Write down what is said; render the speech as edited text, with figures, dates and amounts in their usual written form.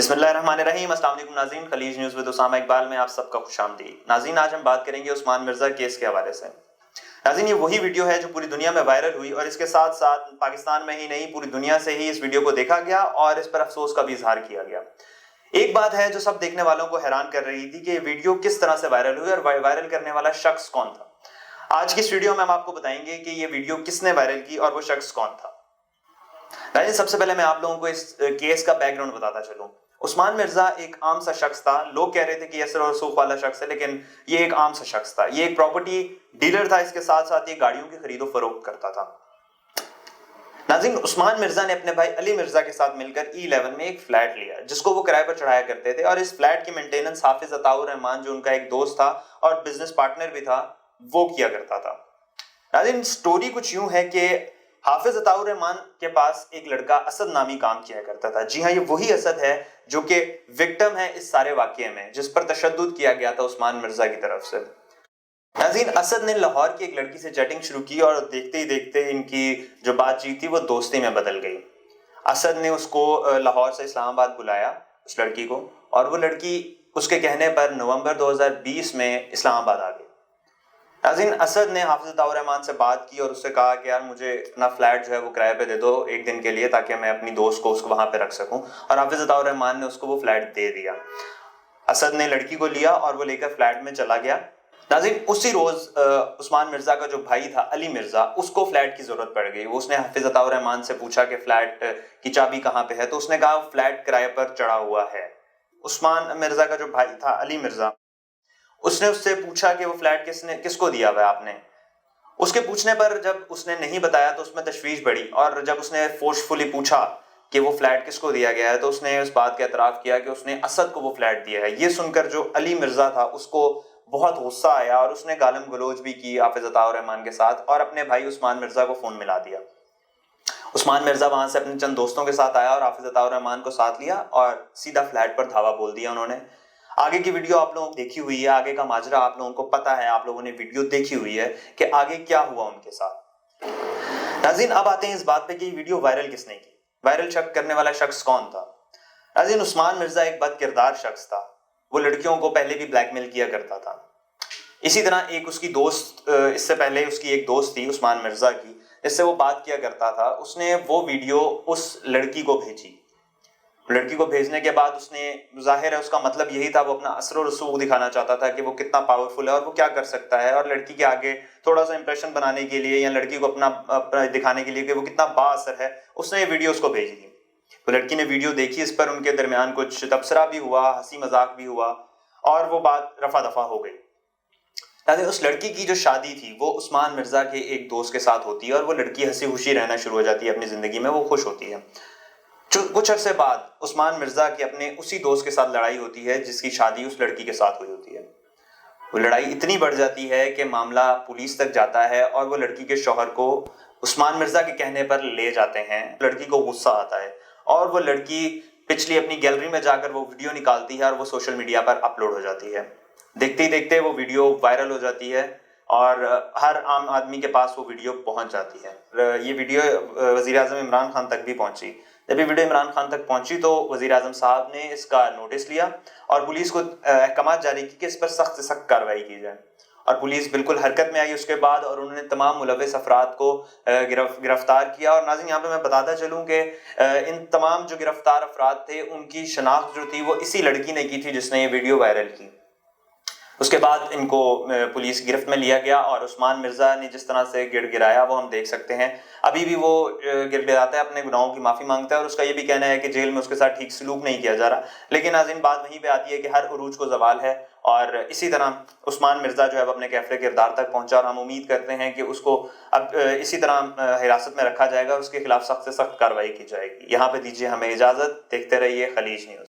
बिस्मिल्लाहिर्रहमानिर्रहीम। अस्सलाम वालेकुम नाज़रीन, खलीज न्यूज़ विद उसामा इकबाल में आप सबका खुशामदीद। नाज़रीन, आज हम बात करेंगे उस्मान मिर्ज़ा केस के हवाले से। नाज़रीन, ये वही वीडियो है जो पूरी दुनिया में वायरल हुई और इसके साथ साथ पाकिस्तान में ही नहीं पूरी दुनिया से ही इस वीडियो को देखा गया और इस पर अफसोस का भी इजहार किया गया। एक बात है जो सब देखने वालों को हैरान कर रही थी कि ये वीडियो किस तरह से वायरल हुई और वायरल करने वाला शख्स कौन था। आज की इस वीडियो में हम आपको बताएंगे कि ये वीडियो किसने वायरल की और वो शख्स कौन था। सबसे पहले मैं आप लोगों को इस केस का बैकग्राउंड बताता चलूं। उस्मान मिर्जा एक आम सा शख्स था। लोग कह रहे थे कि यसर और रसूख वाला शख्स है, लेकिन ये एक आम सा शख्स था। ये एक प्रॉपर्टी डीलर था, इसके साथ साथ ये गाड़ियों की खरीदो फरोख्त करता था। नाज़रीन, उस्मान मिर्जा ने अपने भाई अली मिर्जा के साथ मिलकर E11 में एक फ्लैट लिया जिसको वो किराए पर चढ़ाया करते थे और इस फ्लैट की मेंटेनेंस हाफिज अताउर रहमान जो उनका एक दोस्त था और बिजनेस पार्टनर भी था वो किया करता था। नाज़रीन, स्टोरी कुछ यूं है कि हाफिज अताउर रहमान के पास एक लड़का असद नामी काम किया करता था। जी हाँ, ये वही असद है जो कि विक्टिम है इस सारे वाकये में, जिस पर तशद्दुद किया गया था उस्मान मिर्जा की तरफ से। नाज़रीन, असद ने लाहौर की एक लड़की से चैटिंग शुरू की और देखते ही देखते इनकी जो बातचीत थी वो दोस्ती में बदल गई। असद ने उसको लाहौर से इस्लामाबाद बुलाया, उस लड़की को, और वो लड़की उसके कहने पर नवंबर 2020 में इस्लामाबाद आ गई। नाज़रीन, असद ने हाफिज अताउर रहमान से बात की और उससे कहा कि यार मुझे अपना फ्लैट जो है वो किराए पे दे दो एक दिन के लिए, ताकि मैं अपनी दोस्त को उसको वहां पे रख सकूं। और हाफिज अताउर रहमान ने उसको वो फ्लैट दे दिया। असद ने लड़की को लिया और वो लेकर फ्लैट में चला गया। नाज़रीन, उसी रोज उस्मान मिर्जा का जो भाई था अली मिर्जा, उसको फ्लैट की जरूरत पड़ गई। उसने हाफिज अताउर रहमान से पूछा कि फ्लैट की चाबी कहाँ पे है, तो उसने कहा फ्लैट किराए पर चढ़ा हुआ है। उस्मान मिर्जा का जो भाई था अली मिर्जा, उसने उससे पूछा कि वो फ्लैट किसको दिया हुआ है आपने। उसके पूछने पर जब उसने नहीं बताया तो उसमें तशवीश बढ़ी और जब उसने फोर्सफुली पूछा कि वो फ्लैट किसको दिया गया है तो उसने उस बात का एतराफ़ किया कि उसने असद को वो फ्लैट दिया है। ये सुनकर जो अली मिर्जा था उसको बहुत गुस्सा आया और उसने गालम गलोच भी की हाफिज अताउर रहमान के साथ और अपने भाई उस्मान मिर्जा को फोन मिला दिया। उस्मान मिर्जा वहां से अपने चंद दोस्तों के साथ आया और हाफिज अताउर रहमान को साथ लिया और सीधा फ्लैट पर धावा बोल दिया उन्होंने। आगे की वीडियो आप लोगों को देखी हुई है, आगे का माजरा आप लोगों को पता है, आप लोगों ने वीडियो देखी हुई है कि आगे क्या हुआ उनके साथ। नाज़रीन, अब आते हैं इस बात पे कि वीडियो वायरल किसने की, वायरल करने वाला शख्स कौन था। नाज़रीन, उस्मान मिर्जा एक बद किरदार शख्स था। वो लड़कियों को पहले भी ब्लैकमेल किया करता था। इसी तरह एक उसकी दोस्त, इससे पहले उसकी एक दोस्त थी उस्मान मिर्जा की, जिससे वो बात किया करता था। उसने वो वीडियो उस लड़की को भेजी। लड़की को भेजने के बाद उसने, जाहिर है उसका मतलब यही था, वो अपना असर और रसूख दिखाना चाहता था कि वो कितना पावरफुल है और वो क्या कर सकता है, और लड़की के आगे थोड़ा सा इंप्रेशन बनाने के लिए या लड़की को अपना दिखाने के लिए कि वो कितना बाअसर है, उसने ये वीडियो उसको भेज दी। तो लड़की ने वीडियो देखी, इस पर उनके दरमियान कुछ तबसरा भी हुआ, हंसी मजाक भी हुआ और वो बात रफा दफा हो गई। उस लड़की की जो शादी थी वो उस्मान मिर्जा के एक दोस्त के साथ होती है और वो लड़की हंसी खुशी रहना शुरू हो जाती है अपनी जिंदगी में, वो खुश होती है। कुछ अरसे बाद उस्मान मिर्जा की अपने उसी दोस्त के साथ लड़ाई होती है जिसकी शादी उस लड़की के साथ हुई होती है। वो लड़ाई इतनी बढ़ जाती है कि मामला पुलिस तक जाता है और वो लड़की के शौहर को उस्मान मिर्जा के कहने पर ले जाते हैं। लड़की को गुस्सा आता है और वो लड़की पिछली अपनी गैलरी में जाकर वो वीडियो निकालती है और वो सोशल मीडिया पर अपलोड हो जाती है। देखते ही देखते वो वीडियो वायरल हो जाती है और हर आम आदमी के पास वो वीडियो पहुंच जाती है। ये वीडियो वज़ीर आज़म इमरान खान तक भी पहुंची। जब ये वीडियो इमरान खान तक पहुंची तो वज़ीर आज़म साहब ने इसका नोटिस लिया और पुलिस को अहकामात जारी की कि इस पर सख्त से सख्त कार्रवाई की जाए, और पुलिस बिल्कुल हरकत में आई उसके बाद और उन्होंने तमाम मुलव्विस अफराद को गिरफ्तार किया। और नाज़रीन, यहाँ पे मैं बताता चलूँ कि इन तमाम जो गिरफ्तार अफराद थे उनकी शनाख्त जो थी वो इसी लड़की ने की थी जिसने ये वीडियो वायरल की। उसके बाद इनको पुलिस गिरफ्त में लिया गया और उस्मान मिर्जा ने जिस तरह से गिड़गिड़ाया वो हम देख सकते हैं। अभी भी वो गिड़गिड़ाता है, अपने गुनाहों की माफ़ी मांगता है और उसका ये भी कहना है कि जेल में उसके साथ ठीक सलूक नहीं किया जा रहा। लेकिन नाज़रीन, बात वहीं पे आती है कि हर उरूज को ज़वाल है और इसी तरह उस्मान मिर्जा जो है अपने कैफरे किरदार तक पहुंचा और हम उम्मीद करते हैं कि उसको अब इसी तरह हिरासत में रखा जाएगा और उसके खिलाफ सख्त से सख्त कार्रवाई की जाएगी। यहाँ पे दीजिए हमें इजाज़त, देखते रहिए खलीज न्यूज़।